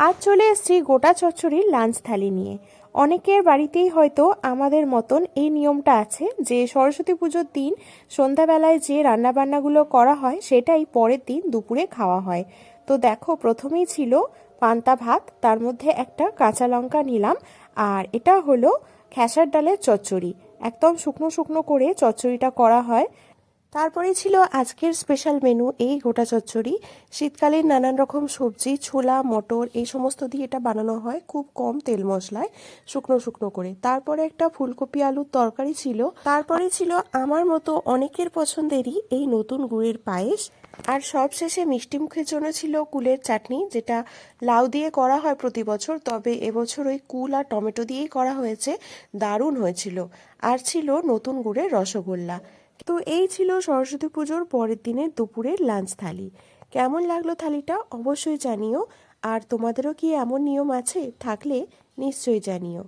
আজ চলে এসেছি গোটা চচ্চড়ির লাঞ্চ থালি নিয়ে। অনেকের বাড়িতেই হয়তো আমাদের মতন এই নিয়মটা আছে যে সরস্বতী পুজোর দিন সন্ধ্যাবেলায় যে রান্নাবান্নাগুলো করা হয় সেটাই পরের দিন দুপুরে খাওয়া হয়। তো দেখো, প্রথমেই ছিল পান্তা ভাত, তার মধ্যে একটা কাঁচা লঙ্কা নিলাম। আর এটা হলো খেসার ডালের চচ্চড়ি, একদম শুকনো শুকনো করে চচ্চড়িটা করা হয়। তারপরে ছিল আজকের স্পেশাল মেনু এই গোটা চচ্চড়ি। শীতকালীন নানান রকম সবজি, ছোলা, মটর এই সমস্ত দিয়ে এটা বানানো হয় খুব কম তেল মশলায়, শুকনো শুকনো করে। তারপরে একটা ফুলকপি আলুর তরকারি ছিল। তারপরে ছিল আমার মতো অনেকের পছন্দেরই এই নতুন গুড়ের পায়েস। আর সবশেষে মিষ্টি মুখের জন্য ছিল কুলের চাটনি, যেটা লাউ দিয়ে করা হয় প্রতি বছর, তবে এবছর ওই কুল আর টমেটো দিয়েই করা হয়েছে। দারুণ হয়েছিল। আর ছিল নতুন গুড়ের রসগোল্লা। তো এই ছিল সরস্বতী পুজোর পরের দিনের দুপুরের লাঞ্চ থালি। কেমন লাগলো থালিটা অবশ্যই জানিও। আর তোমাদেরও কি এমন নিয়ম আছে? থাকলে নিশ্চয়ই জানিও।